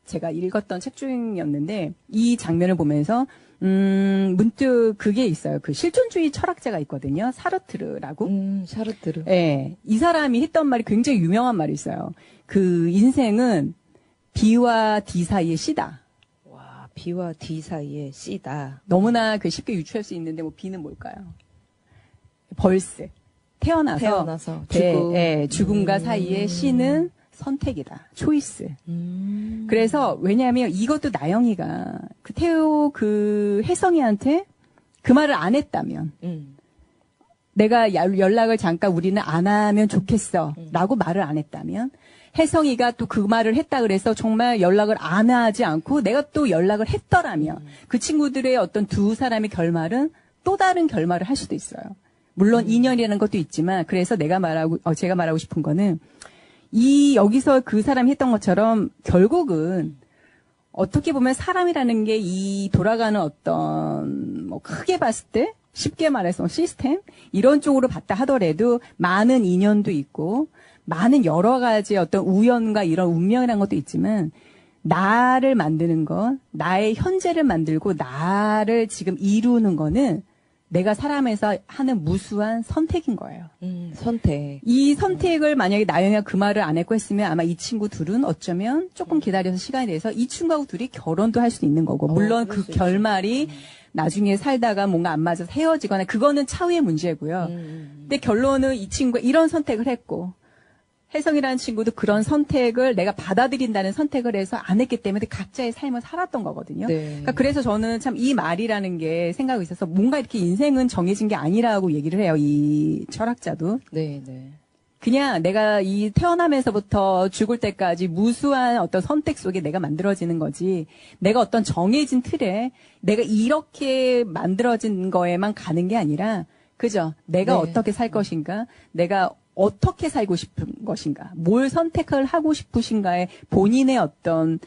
제가 읽었던 책 중이었는데 이 장면을 보면서 문득 그게 있어요. 그 실존주의 철학자가 있거든요. 사르트르라고. 사르트르. 네. 이 사람이 했던 말이 굉장히 유명한 말이 있어요. 그 인생은 B와 D 사이의 C다. 와, B와 D 사이의 C다. 너무나 쉽게 유추할 수 있는데 뭐 B는 뭘까요? 벌스. 태어나서 죽음과 사이의 C는 선택이다. 초이스. 그래서 왜냐하면 이것도 나영이가 그 혜성이한테 그 말을 안 했다면 내가 연락을 잠깐 우리는 안 하면 좋겠어 라고 말을 안 했다면 혜성이가 또 그 말을 했다 그래서 정말 연락을 안 하지 않고 내가 또 연락을 했더라면 그 친구들의 어떤 두 사람의 결말은 또 다른 결말을 할 수도 있어요. 물론 인연이라는 것도 있지만 그래서 제가 말하고 싶은 거는 여기서 그 사람이 했던 것처럼 결국은 어떻게 보면 사람이라는 게 이 돌아가는 어떤 뭐 크게 봤을 때 쉽게 말해서 시스템 이런 쪽으로 봤다 하더라도 많은 인연도 있고 많은 여러 가지 어떤 우연과 이런 운명이라는 것도 있지만 나를 만드는 것, 나의 현재를 만들고 나를 지금 이루는 거는 내가 사람에서 하는 무수한 선택인 거예요. 선택. 이 선택을 만약에 나영이가 그 말을 안 했고 했으면 아마 이 친구 둘은 어쩌면 조금 기다려서 시간이 돼서 이 친구하고 둘이 결혼도 할 수도 있는 거고 물론 그 결말이 나중에 살다가 뭔가 안 맞아서 헤어지거나 그거는 차후의 문제고요. 근데 결론은 이 친구가 이런 선택을 했고 혜성이라는 친구도 그런 선택을 내가 받아들인다는 선택을 해서 안 했기 때문에 각자의 삶을 살았던 거거든요. 네. 그러니까 그래서 저는 참 이 말이라는 게 생각이 있어서 뭔가 이렇게 인생은 정해진 게 아니라고 얘기를 해요. 이 철학자도. 네, 네. 그냥 내가 이 태어나면서부터 죽을 때까지 무수한 어떤 선택 속에 내가 만들어지는 거지. 내가 어떤 정해진 틀에 내가 이렇게 만들어진 거에만 가는 게 아니라 그죠? 내가 네. 어떻게 살 것인가? 내가 어떻게 살고 싶은 것인가? 뭘 선택을 하고 싶으신가에 본인의 어떤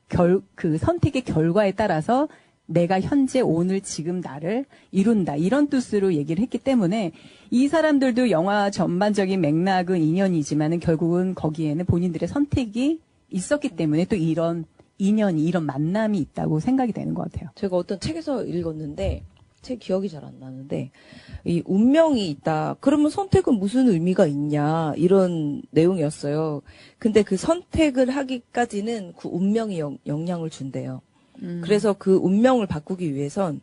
그 선택의 결과에 따라서 내가 현재 오늘 지금 나를 이룬다. 이런 뜻으로 얘기를 했기 때문에 이 사람들도 영화 전반적인 맥락은 인연이지만은 결국은 거기에는 본인들의 선택이 있었기 때문에 또 이런 인연이 이런 만남이 있다고 생각이 되는 것 같아요. 제가 어떤 책에서 읽었는데 책 기억이 잘 안 나는데 이 운명이 있다. 그러면 선택은 무슨 의미가 있냐 이런 내용이었어요. 근데 그 선택을 하기까지는 그 운명이 영향을 준대요. 그래서 그 운명을 바꾸기 위해선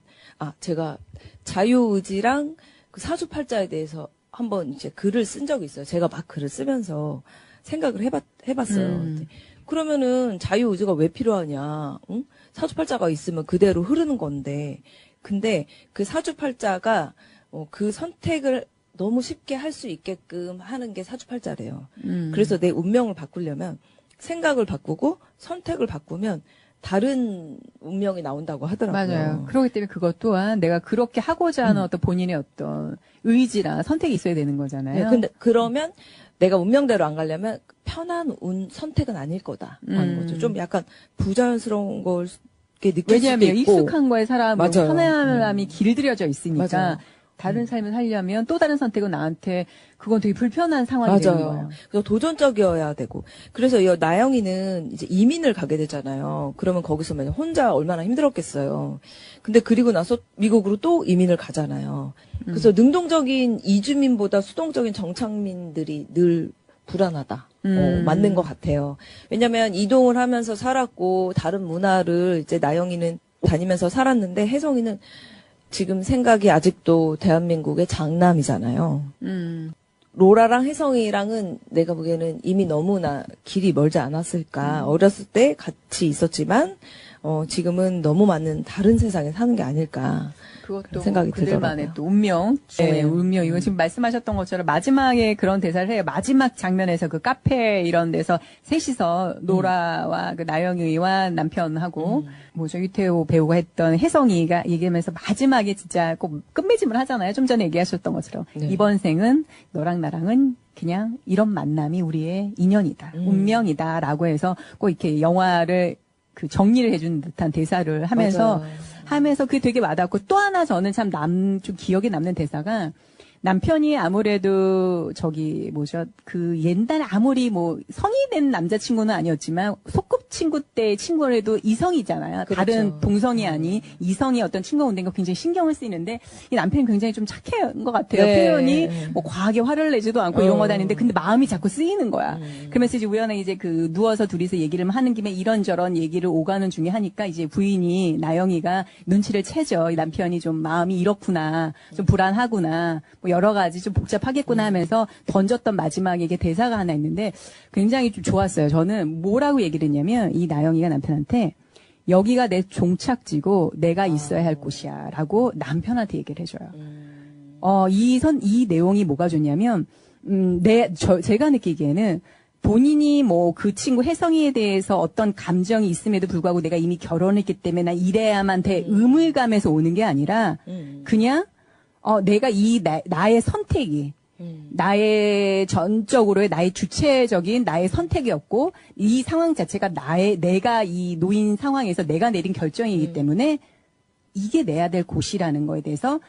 제가 자유의지랑 그 사주팔자에 대해서 한번 이제 글을 쓴 적이 있어요. 제가 막 글을 쓰면서 생각을 해봤어요. 그러면은 자유의지가 왜 필요하냐? 응? 사주팔자가 있으면 그대로 흐르는 건데. 근데 그 사주팔자가 그 선택을 너무 쉽게 할 수 있게끔 하는 게 사주팔자래요. 그래서 내 운명을 바꾸려면 생각을 바꾸고 선택을 바꾸면 다른 운명이 나온다고 하더라고요. 맞아요. 그렇기 때문에 그것 또한 내가 그렇게 하고자 하는 어떤 본인의 어떤 의지나 선택이 있어야 되는 거잖아요. 네, 근데 그러면 내가 운명대로 안 가려면 편한 선택은 아닐 거다라는 거죠. 좀 약간 부자연스러운 걸 느낄 왜냐하면 수도 있고. 익숙한 거에 살아면 편안함이 길들여져 있으니까 맞아요. 다른 삶을 살려면 또 다른 선택은 나한테 그건 되게 불편한 상황이 되는 거예요. 그래서 도전적이어야 되고. 그래서 이 나영이는 이제 이민을 가게 되잖아요. 그러면 거기서 만약 혼자 얼마나 힘들었겠어요. 근데 그리고 나서 미국으로 또 이민을 가잖아요. 그래서 능동적인 이주민보다 수동적인 정착민들이 늘 불안하다. 맞는 것 같아요. 왜냐면 이동을 하면서 살았고 다른 문화를 이제 나영이는 다니면서 살았는데 혜성이는 지금 생각이 아직도 대한민국의 장남이잖아요. 로라랑 혜성이랑은 내가 보기에는 이미 너무나 길이 멀지 않았을까. 어렸을 때 같이 있었지만 지금은 너무 많은 다른 세상에 사는 게 아닐까. 그것도 생각이 그들만의 들더라고요. 또 운명, 네. 운명. 이거 지금 말씀하셨던 것처럼 마지막에 그런 대사를 해요. 마지막 장면에서 그 카페 이런 데서 셋이서 노라와 그 나영이와 남편하고 뭐죠 유태호 배우가 했던 혜성이가 얘기하면서 마지막에 진짜 꼭 끝맺음을 하잖아요. 좀 전에 얘기하셨던 것처럼 네. 이번 생은 너랑 나랑은 그냥 이런 만남이 우리의 인연이다, 운명이다라고 해서 꼭 이렇게 영화를 그 정리를 해준 듯한 대사를 하면서. 맞아요. 하면서 그게 되게 와닿고 또 하나 저는 참 좀 기억에 남는 대사가 남편이 아무래도 그 옛날에 아무리 뭐 성이 된 남자친구는 아니었지만 소꿉친구 때 친구라도 이성이잖아요. 그렇죠. 다른 동성이 아닌 이성이 어떤 친구가 온다는 거 굉장히 신경을 쓰이는데 이 남편이 굉장히 좀 착한 것 같아요. 네. 표현이 뭐 과하게 화를 내지도 않고 이런 거 다니는데 근데 마음이 자꾸 쓰이는 거야. 그러면서 이제 우연히 이제 그 누워서 둘이서 얘기를 하는 김에 이런저런 얘기를 오가는 중에 하니까 이제 부인이 나영이가 눈치를 채죠. 이 남편이 좀 마음이 이렇구나. 좀 불안하구나. 뭐 여러 가지 좀 복잡하겠구나 하면서 던졌던 마지막에 이게 대사가 하나 있는데 굉장히 좀 좋았어요. 저는 뭐라고 얘기를 했냐면 이 나영이가 남편한테 여기가 내 종착지고 내가 있어야 할 곳이야 라고 남편한테 얘기를 해줘요. 이 내용이 뭐가 좋냐면 제가 느끼기에는 본인이 뭐 그 친구 혜성이에 대해서 어떤 감정이 있음에도 불구하고 내가 이미 결혼했기 때문에 나 이래야만 돼 의무감에서 오는 게 아니라 그냥 내가 나의 선택이, 나의 전적으로의 나의 주체적인 나의 선택이었고, 이 상황 자체가 내가 이 놓인 상황에서 내가 내린 결정이기 때문에, 이게 내야 될 곳이라는 거에 대해서,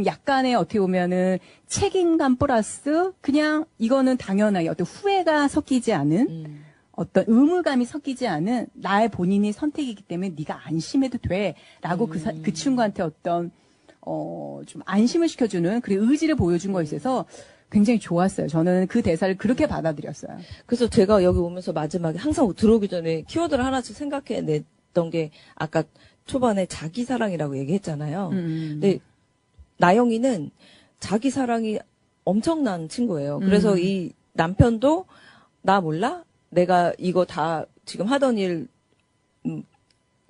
약간의 어떻게 보면은 책임감 플러스, 그냥 이거는 당연하게 어떤 후회가 섞이지 않은, 어떤 의무감이 섞이지 않은 나의 본인의 선택이기 때문에 네가 안심해도 돼. 라고 그 친구한테 어떤, 좀 안심을 시켜주는 그리고 의지를 보여준 거에 있어서 굉장히 좋았어요. 저는 그 대사를 그렇게 받아들였어요. 그래서 제가 여기 오면서 마지막에 항상 들어오기 전에 키워드를 하나씩 생각해냈던 게 아까 초반에 자기 사랑이라고 얘기했잖아요. 근데 나영이는 자기 사랑이 엄청난 친구예요. 그래서 이 남편도 나 몰라? 내가 이거 다 지금 하던 일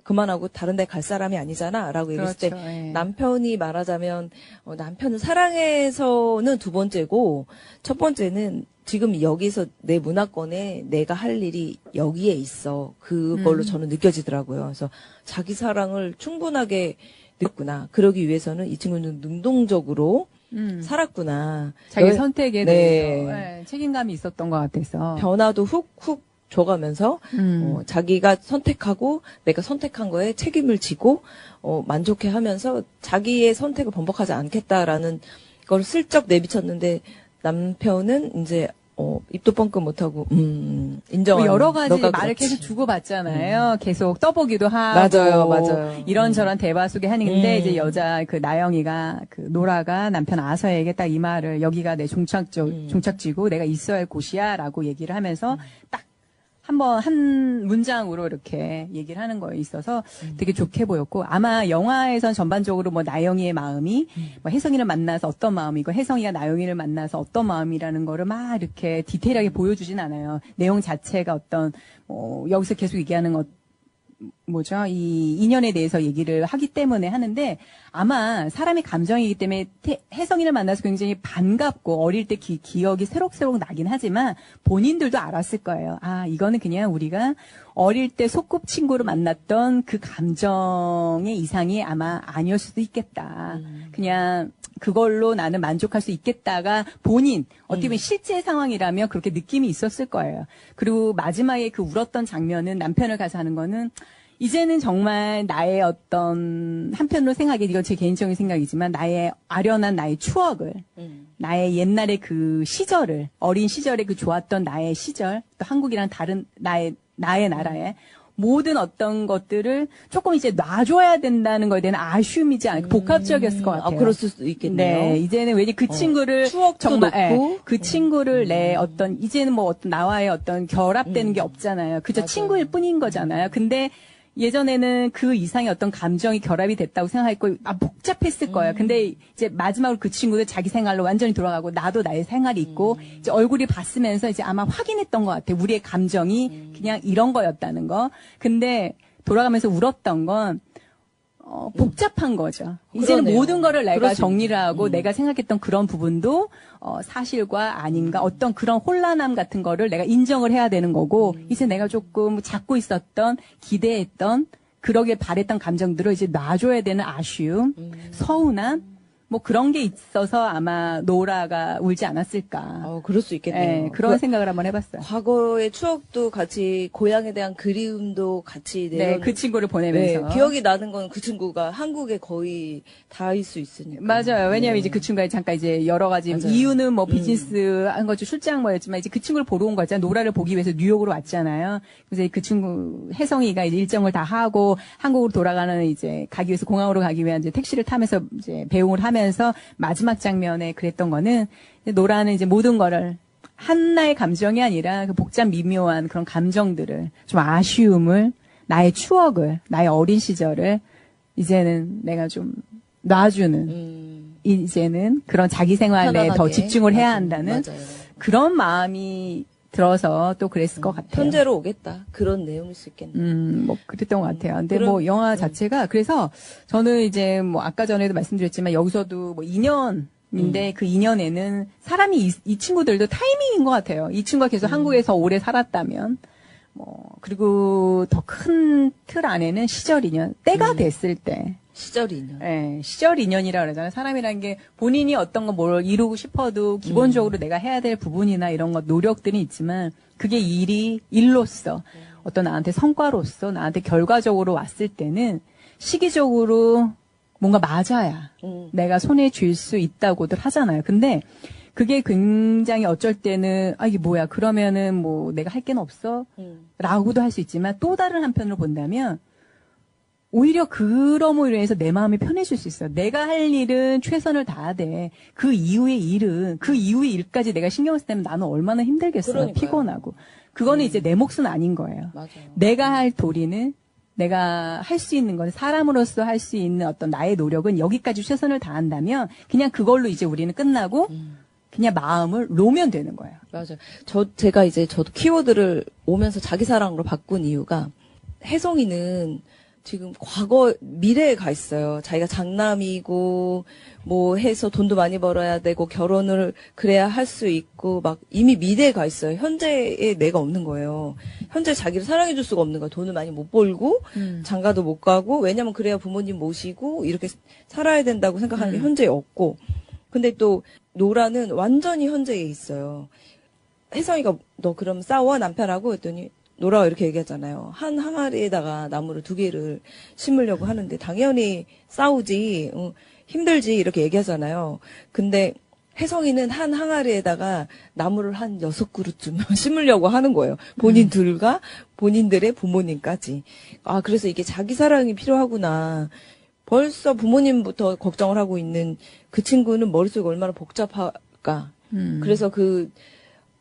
그만하고 다른 데 갈 사람이 아니잖아 라고 얘기했을 그렇죠, 때 예. 남편이 말하자면 남편은 사랑에서는 두 번째고 첫 번째는 지금 여기서 내 문화권에 내가 할 일이 여기에 있어. 그걸로 저는 느껴지더라고요. 그래서 자기 사랑을 충분하게 느꼈구나. 그러기 위해서는 이 친구는 능동적으로 살았구나. 자기 선택에 네. 대해서 책임감이 있었던 것 같아서. 변화도 훅훅 줘가면서 자기가 선택하고 내가 선택한 거에 책임을 지고 만족해하면서 자기의 선택을 번복하지 않겠다라는 걸 슬쩍 내비쳤는데 남편은 이제 입도 뻥끗 못하고 인정하는 여러 가지 너가 말을 그렇지. 계속 주고받잖아요. 계속 떠보기도 하고 맞아요. 이런저런 대화 속에 하는데 이제 여자 그 나영이가 그 노라가 남편 아서에게 딱 이 말을 여기가 내 종착지고 내가 있어야 할 곳이야라고 얘기를 하면서 딱 한 문장으로 이렇게 얘기를 하는 거에 있어서 되게 좋게 보였고, 아마 영화에선 전반적으로 뭐 나영이의 마음이, 뭐 혜성이를 만나서 어떤 마음이고, 혜성이가 나영이를 만나서 어떤 마음이라는 거를 막 이렇게 디테일하게 보여주진 않아요. 내용 자체가 어떤, 여기서 계속 얘기하는 이 인연에 대해서 얘기를 하기 때문에 하는데, 아마 사람이 감정이기 때문에 혜성이를 만나서 굉장히 반갑고 어릴 때 기억이 새록새록 나긴 하지만 본인들도 알았을 거예요. 아, 이거는 그냥 우리가 어릴 때 소꿉친구로 만났던 그 감정의 이상이 아마 아니었을 수도 있겠다. 그냥 그걸로 나는 만족할 수 있겠다가 본인, 어떻게 보면 실제 상황이라면 그렇게 느낌이 있었을 거예요. 그리고 마지막에 그 울었던 장면은 남편을 가서 하는 거는 이제는 정말 나의 어떤 한편으로 생각해, 이건 제 개인적인 생각이지만 나의 아련한 나의 추억을, 나의 옛날의 그 시절을, 어린 시절에 그 좋았던 나의 시절, 또 한국이랑 다른 나의 나라에 모든 어떤 것들을 조금 이제 놔줘야 된다는 거에 대한 아쉬움이지 않을까, 복합적이었을 것 같아요. 아, 그럴 수도 있겠네요. 네, 이제는 왠지 그 친구를 추억도 정말 놓고. 그 친구를 내 어떤 이제는 뭐 어떤 나와의 어떤 결합되는 게 없잖아요. 그저 맞아요. 친구일 뿐인 거잖아요. 근데 예전에는 그 이상의 어떤 감정이 결합이 됐다고 생각했고, 복잡했을 거예요. 근데 이제 마지막으로 그 친구도 자기 생활로 완전히 돌아가고, 나도 나의 생활이 있고, 이제 얼굴이 봤으면서 이제 아마 확인했던 것 같아요. 우리의 감정이 그냥 이런 거였다는 거. 근데 돌아가면서 울었던 건, 복잡한 거죠. 이제는 그러네요. 모든 거를 내가 그럴 수 정리를 하고, 내가 생각했던 그런 부분도, 사실과 아닌가, 어떤 그런 혼란함 같은 거를 내가 인정을 해야 되는 거고, 이제 내가 조금 잡고 있었던, 기대했던, 그러길 바랬던 감정들을 이제 놔줘야 되는 아쉬움, 서운함, 뭐 그런 게 있어서 아마 노라가 울지 않았을까. 그럴 수 있겠네요. 네, 그런 생각을 한번 해봤어요. 과거의 추억도 같이, 고향에 대한 그리움도 같이 네, 그 친구를 보내면서. 네, 기억이 나는 건 그 친구가 한국에 거의 다일 수 있으니까. 맞아요. 왜냐면 이제 그 친구가 잠깐 이제 여러 가지 맞아요. 이유는 뭐 비즈니스 한 거죠. 출장 뭐였지만 이제 그 친구를 보러 온 거잖아요. 노라를 보기 위해서 뉴욕으로 왔잖아요. 그래서 그 친구 혜성이가 이제 일정을 다 하고 한국으로 돌아가는 이제 가기 위해서 공항으로 가기 위한 이제 택시를 타면서 이제 배웅을 하면서 마지막 장면에 그랬던 거는 노라는 이제 모든 거를 한나의 감정이 아니라 그 복잡 미묘한 그런 감정들을 좀 아쉬움을 나의 추억을 나의 어린 시절을 이제는 내가 좀 놔주는 이제는 그런 자기 생활에 편안하게. 더 집중을 해야 맞아요. 한다는 맞아요. 그런 마음이 들어서 또 그랬을 것 같아요. 현재로 오겠다. 그런 내용일 수 있겠네요. 뭐 그랬던 것 같아요. 근데 그럼- 뭐 영화 자체가 그래서 저는 이제 뭐 아까 전에도 말씀드렸지만 여기서도 뭐 2년인데 그 2년에는 사람이 이 친구들도 타이밍인 것 같아요. 이 친구가 계속 한국에서 오래 살았다면 뭐 그리고 더 큰 틀 안에는 시절 인연 때가 됐을 때. 시절 인연. 예, 시절 인연이라 그러잖아요. 사람이라는 게 본인이 어떤 거 뭘 이루고 싶어도 기본적으로 내가 해야 될 부분이나 이런 것 노력들이 있지만 그게 일로서 어떤 나한테 성과로서 나한테 결과적으로 왔을 때는 시기적으로 뭔가 맞아야 내가 손에 쥘 수 있다고들 하잖아요. 근데 그게 굉장히 어쩔 때는 이게 뭐야 그러면은 뭐 내가 할 게 없어? 라고도 할 수 있지만 또 다른 한편으로 본다면 오히려 그럼으로 인해서 내 마음이 편해질 수 있어요. 내가 할 일은 최선을 다하되 그 이후의 일은 그 이후의 일까지 내가 신경을 쓰면 나는 얼마나 힘들겠어요. 그러니까요. 피곤하고. 그거는 이제 내 몫은 아닌 거예요. 맞아요. 내가 할 도리는 내가 할 수 있는 건 사람으로서 할 수 있는 어떤 나의 노력은 여기까지 최선을 다한다면 그냥 그걸로 이제 우리는 끝나고 그냥 마음을 놓으면 되는 거예요. 맞아요. 제가 이제 저도 키워드를 오면서 자기 사랑으로 바꾼 이유가 혜성이는 지금 미래에 가 있어요. 자기가 장남이고, 뭐 해서 돈도 많이 벌어야 되고, 결혼을 그래야 할 수 있고, 막 이미 미래에 가 있어요. 현재에 내가 없는 거예요. 현재 자기를 사랑해줄 수가 없는 거예요. 돈을 많이 못 벌고, 장가도 못 가고, 왜냐면 그래야 부모님 모시고, 이렇게 살아야 된다고 생각하는 게 현재에 없고. 근데 또, 노라는 완전히 현재에 있어요. 혜성이가 너 그럼 싸워? 남편하고? 했더니, 노라가 이렇게 얘기하잖아요. 한 항아리에다가 나무를 2개를 심으려고 하는데 당연히 싸우지, 힘들지 이렇게 얘기하잖아요. 근데 혜성이는 한 항아리에다가 나무를 한 6그루쯤 심으려고 하는 거예요. 본인들과 본인들의 부모님까지. 그래서 이게 자기 사랑이 필요하구나. 벌써 부모님부터 걱정을 하고 있는 그 친구는 머릿속이 얼마나 복잡할까. 그래서 그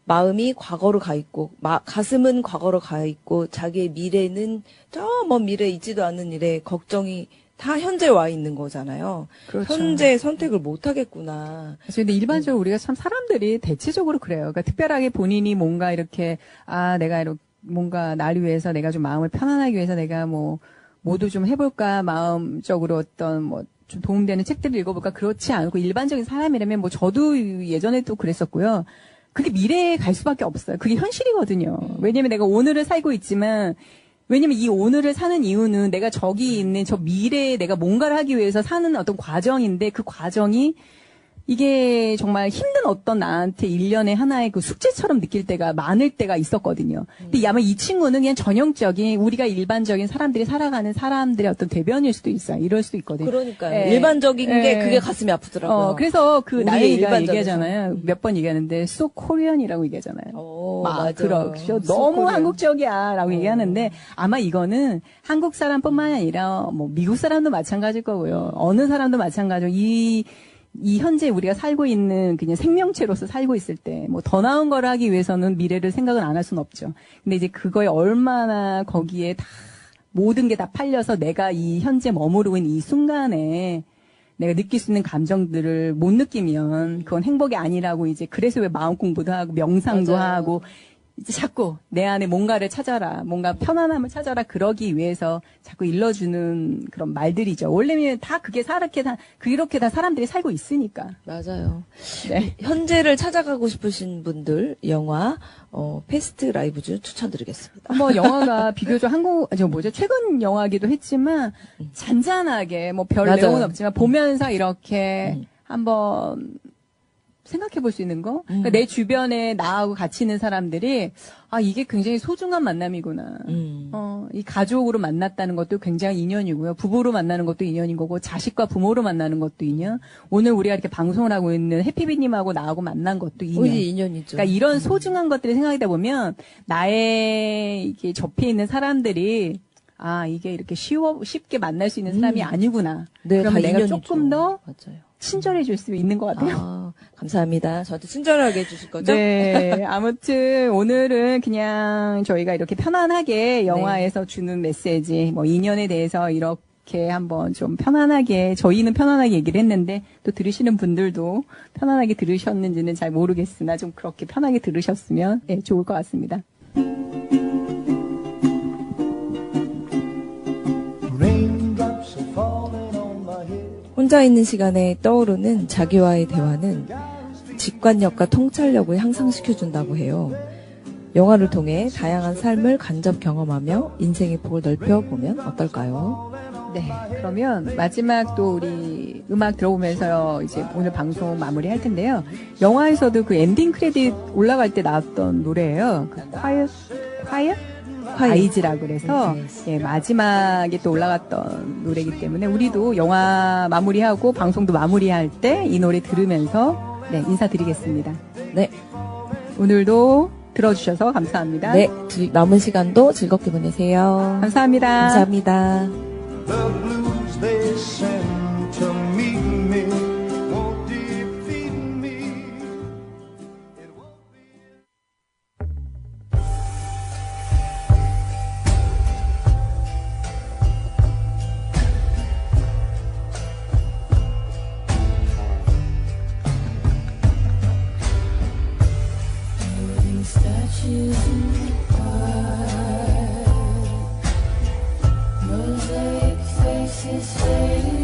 마음이 과거로 가 있고, 가슴은 과거로 가 있고, 자기의 미래는 저 먼 미래에 있지도 않는 일에 걱정이 다 현재 와 있는 거잖아요. 그렇죠. 현재 선택을 못 하겠구나. 근데 일반적으로 우리가 참 사람들이 대체적으로 그래요. 그러니까 특별하게 본인이 뭔가 이렇게, 내가 이렇게 뭔가 나를 위해서 내가 좀 마음을 편안하기 위해서 내가 뭐 모두 좀 해볼까 마음적으로 어떤 뭐 좀 도움되는 책들을 읽어볼까 그렇지 않고 일반적인 사람이라면 뭐 저도 예전에도 그랬었고요. 그게 미래에 갈 수밖에 없어요. 그게 현실이거든요. 왜냐면 내가 오늘을 살고 있지만 왜냐면 이 오늘을 사는 이유는 내가 저기 있는 저 미래에 내가 뭔가를 하기 위해서 사는 어떤 과정인데 그 과정이 이게 정말 힘든 어떤 나한테 일련의 하나의 그 숙제처럼 느낄 때가 많을 때가 있었거든요. 근데 아마 이 친구는 그냥 전형적인 우리가 일반적인 사람들이 살아가는 사람들의 어떤 대변일 수도 있어요. 이럴 수도 있거든요. 그러니까요. 예. 일반적인 게 예. 그게 가슴이 아프더라고요. 그래서 그 우리의 나이가 일반적인 얘기하잖아요. 몇 번 얘기하는데 so Korean이라고 얘기하잖아요. 맞아요. 그렇죠. So 너무 Korean. 한국적이야라고 얘기하는데 아마 이거는 한국 사람뿐만 아니라 뭐 미국 사람도 마찬가지일 거고요. 어느 사람도 마찬가지고 이 현재 우리가 살고 있는 그냥 생명체로서 살고 있을 때 뭐 더 나은 걸 하기 위해서는 미래를 생각은 안 할 수는 없죠. 근데 이제 그거에 얼마나 거기에 다 모든 게 다 팔려서 내가 이 현재 머무르고 있는 이 순간에 내가 느낄 수 있는 감정들을 못 느끼면 그건 행복이 아니라고 이제 그래서 왜 마음 공부도 하고 명상도 맞아요. 하고 이제 자꾸 내 안에 뭔가를 찾아라, 뭔가 편안함을 찾아라 그러기 위해서 자꾸 일러주는 그런 말들이죠. 원래는 다 그게 그렇게 다 사람들이 살고 있으니까. 맞아요. 네. 현재를 찾아가고 싶으신 분들 영화 패스트 라이브즈 추천드리겠습니다. 뭐 영화가 비교적 최근 영화기도 했지만 잔잔하게 뭐 별 맞아요. 내용은 없지만 보면서 이렇게 한번 생각해 볼 수 있는 거? 그러니까 내 주변에 나하고 같이 있는 사람들이, 이게 굉장히 소중한 만남이구나. 이 가족으로 만났다는 것도 굉장히 인연이고요. 부부로 만나는 것도 인연인 거고, 자식과 부모로 만나는 것도 인연. 오늘 우리가 이렇게 방송을 하고 있는 해피비님하고 나하고 만난 것도 인연. 우리 인연이죠. 그러니까 이런 소중한 것들을 생각하다 보면, 나의 이게 접해 있는 사람들이, 이게 이렇게 쉽게 만날 수 있는 사람이 아니구나. 네, 그러면 다 내가 인연이죠. 조금 더 맞아요. 친절해 줄 수 있는 것 같아요. 감사합니다. 저한테 친절하게 해주실 거죠? 네. 아무튼 오늘은 그냥 저희가 이렇게 편안하게 영화에서 주는 메시지, 뭐 인연에 대해서 이렇게 한번 좀 편안하게, 저희는 편안하게 얘기를 했는데 또 들으시는 분들도 편안하게 들으셨는지는 잘 모르겠으나 좀 그렇게 편하게 들으셨으면 좋을 것 같습니다. 혼자 있는 시간에 떠오르는 자기와의 대화는 직관력과 통찰력을 향상시켜준다고 해요. 영화를 통해 다양한 삶을 간접 경험하며 인생의 폭을 넓혀보면 어떨까요? 네, 그러면 마지막 또 우리 음악 들어보면서 이제 오늘 방송 마무리할 텐데요. 영화에서도 그 엔딩 크레딧 올라갈 때 나왔던 노래예요. 그 아이즈라고 그래서 마지막에 또 올라갔던 노래이기 때문에 우리도 영화 마무리하고 방송도 마무리할 때 이 노래 들으면서 인사드리겠습니다. 네. 오늘도 들어주셔서 감사합니다. 네, 남은 시간도 즐겁게 보내세요. 감사합니다. 감사합니다. The blues they send to meet me won't defeat me. It won't Moving statues in the park, mosaic faces fading.